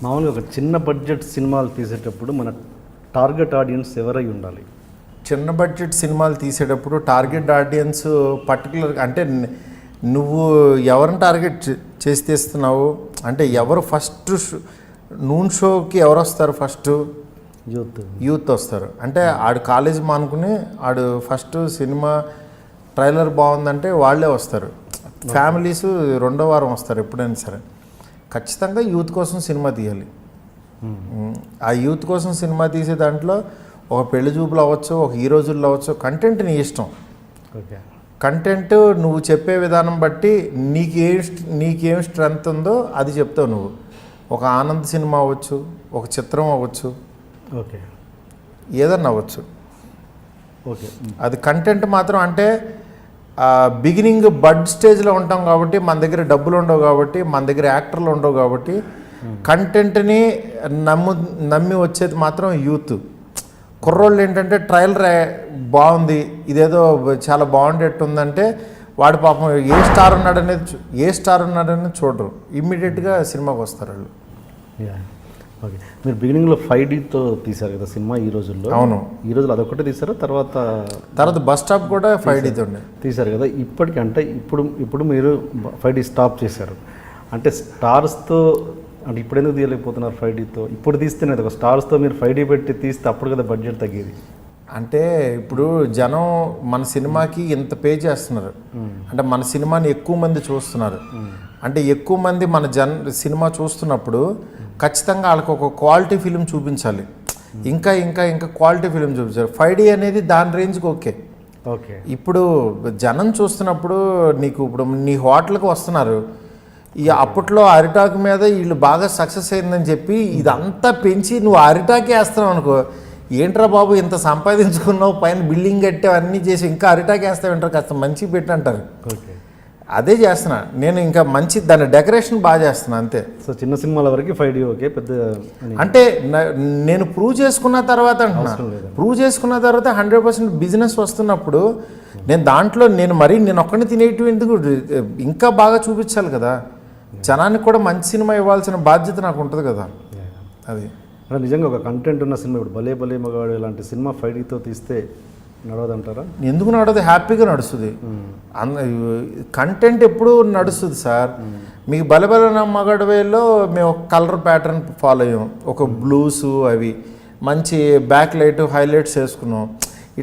మామూలుగా ఒక చిన్న బడ్జెట్ సినిమాలు తీసేటప్పుడు మన టార్గెట్ ఆడియన్స్ ఎవరై ఉండాలి? చిన్న బడ్జెట్ సినిమాలు తీసేటప్పుడు టార్గెట్ ఆడియన్స్ పర్టికులర్ అంటే నువ్వు ఎవరిని టార్గెట్ చేసి తీస్తున్నావు అంటే ఎవరు ఫస్ట్ నూన్ షోకి ఎవరు వస్తారు? ఫస్ట్ యూత్ వస్తారు. అంటే ఆడు కాలేజ్ మానుకుని ఆడు ఫస్ట్ సినిమా ట్రైలర్ బాగుందంటే వాళ్ళే వస్తారు. ఫ్యామిలీస్ రెండో వారం వస్తారు ఎప్పుడైనా సరే. ఖచ్చితంగా యూత్ కోసం సినిమా తీయాలి. ఆ యూత్ కోసం సినిమా తీసే దాంట్లో ఒక పెళ్లి చూపులు అవ్వచ్చు, ఒక ఈ రోజుల్లో అవ్వచ్చు, కంటెంట్ నీ ఇష్టం. ఓకే, కంటెంట్ నువ్వు చెప్పే విధానం బట్టి నీకేం స్ట్రెంగ్త్ ఉందో అది చెప్తావు నువ్వు. ఒక ఆనంద్ సినిమా అవ్వచ్చు, ఒక చిత్రం అవ్వచ్చు, ఓకే, ఏదన్నా అవ్వచ్చు. ఓకే, అది కంటెంట్ మాత్రం అంటే బిగినింగ్ బడ్ స్టేజ్లో ఉంటాం కాబట్టి మన దగ్గర డబ్బులు ఉండవు, కాబట్టి మన దగ్గర యాక్టర్లు ఉండవు, కాబట్టి కంటెంట్ని నమ్మి వచ్చేది మాత్రం యూత్. కుర్రోళ్ళు ఏంటంటే ట్రయల్ బాగుంది, ఇదేదో చాలా బాగుండేట్టు ఉందంటే వాడు పాపం ఏ స్టార్ ఉన్నాడనేది చూడరు, ఇమ్మీడియట్గా సినిమాకి వస్తారు వాళ్ళు. ఓకే, మీరు బిగినింగ్లో 5Dతో తీశారు కదా సినిమా ఈ రోజుల్లో? అవును, ఈ రోజుల్లో అదొకటే తీశారు, తర్వాత బస్ స్టాప్ కూడా 5Dతో తీశారు కదా. ఇప్పటికి అంటే ఇప్పుడు మీరు 5D స్టాప్ చేశారు అంటే స్టార్స్తో అంటే ఇప్పుడు ఎందుకు తీయలేకపోతున్నారు 5Dతో? ఇప్పుడు తీస్తేనే ఒక స్టార్స్తో మీరు 5D పెట్టి తీస్తే అప్పుడు కదా బడ్జెట్ తగ్గేది. అంటే ఇప్పుడు జనం మన సినిమాకి ఇంత పే చేస్తున్నారు అంటే మన సినిమాని ఎక్కువ మంది చూస్తున్నారు అంటే ఎక్కువ మంది మన సినిమా చూస్తున్నప్పుడు ఖచ్చితంగా వాళ్ళకి ఒక క్వాలిటీ ఫిలిం చూపించాలి. ఇంకా ఇంకా ఇంకా క్వాలిటీ ఫిలిం చూపించాలి. 5D అనేది దాని రేంజ్కి ఓకే. ఓకే, ఇప్పుడు జనం చూస్తున్నప్పుడు ఇప్పుడు నీ హోటల్కి వస్తున్నారు, ఈ అప్పట్లో అరిటాకు మీద వీళ్ళు బాగా సక్సెస్ అయిందని చెప్పి ఇదంతా పెంచి నువ్వు అరిటాకే వేస్తున్నావు అనుకో, ఏంట్రా బాబు ఇంత సంపాదించుకున్నావు, పైన బిల్డింగ్ కట్టావు, అన్నీ చేసి ఇంకా అరిటాకే వేస్తావు అంటారు, కాస్త మంచి పెట్టి అంటారు. ఓకే, అదే చేస్తున్నా నేను, ఇంకా మంచి దాని డెకరేషన్ బాగా చేస్తున్నా అంతే. సో చిన్న సినిమాల వరకు 5D ఓకే, పెద్ద అంటే నేను ప్రూవ్ చేసుకున్న తర్వాత అంటున్నా, ప్రూవ్ చేసుకున్న తర్వాత 100% బిజినెస్ వస్తున్నప్పుడు నేను దాంట్లో నేను ఒక్కడిని తినేటివి ఎందుకు, ఇంకా బాగా చూపించాలి కదా, జనానికి కూడా మంచి సినిమా ఇవ్వాల్సిన బాధ్యత నాకు ఉంటుంది కదా. అది నిజంగా ఒక కంటెంట్ ఉన్న సినిమా ఇప్పుడు భలే భలే మగాడు ఇలాంటి సినిమా 5Dతో తీస్తే నడవదంటారా? ఎందుకు నడవదు? హ్యాపీగా నడుస్తుంది. కంటెంట్ ఎప్పుడు నడుస్తుంది సార్. మీకు బలబల మగాడు వేలో మేము ఒక కలర్ ప్యాటర్న్ ఫాలో అయ్యాం, ఒక బ్లూస్ అవి మంచి బ్యాక్ లైట్ హైలైట్స్ వేసుకున్నాం.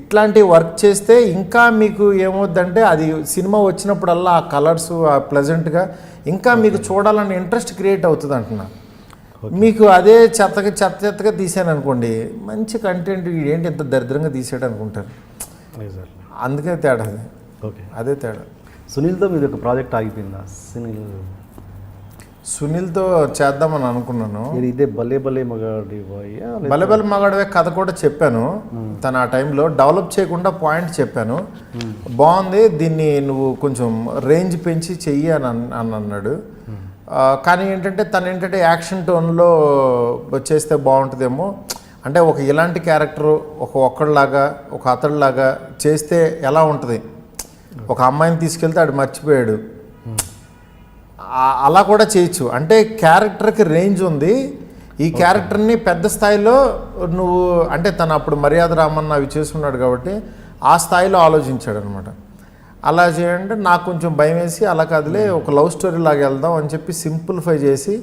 ఇట్లాంటి వర్క్ చేస్తే ఇంకా మీకు ఏమవుద్దంటే అది సినిమా వచ్చినప్పుడల్లా ఆ కలర్స్ ఆ ప్లెజెంట్గా ఇంకా మీకు చూడాలని ఇంట్రెస్ట్ క్రియేట్ అవుతుంది అంటున్నా. మీకు అదే చెత్తగా తీసాను అనుకోండి, మంచి కంటెంట్ ఏంటి ఇంత దరిద్రంగా తీసాడు అనుకుంటారు. అందుకే తేడా అది. ఓకే, అదే తేడా. సునీల్తో మీది ఒక ప్రాజెక్ట్ ఆగిపోయిందా? సునీల్తో చేద్దామని అనుకున్నాను. ఇదే భలే భలే మగాడి భలే భలే మగాడివే కథ కూడా చెప్పాను. తను ఆ టైంలో డెవలప్ చేయకుండా పాయింట్ చెప్పాను, బాగుంది దీన్ని నువ్వు కొంచెం రేంజ్ పెంచి చెయ్యి అని అన్నాడు. కానీ తను యాక్షన్ టోన్లో చేస్తే బాగుంటుందేమో, అంటే ఒక ఇలాంటి క్యారెక్టర్ ఒక్కడిలాగా ఒక అతడిలాగా చేస్తే ఎలా ఉంటుంది, ఒక అమ్మాయిని తీసుకెళ్తే ఆడు మర్చిపోయాడు, అలా కూడా చేయొచ్చు. అంటే క్యారెక్టర్కి రేంజ్ ఉంది. ఈ క్యారెక్టర్ని పెద్ద స్థాయిలో నువ్వు అంటే తను అప్పుడు మర్యాద రామన్న అవి చేసుకున్నాడు కాబట్టి ఆ స్థాయిలో ఆలోచించాడు అనమాట. అలా చేయండి నాకు కొంచెం భయం వేసి అలా కాదులే ఒక లవ్ స్టోరీ లాగా వెళ్దాం అని చెప్పి సింప్లిఫై చేసి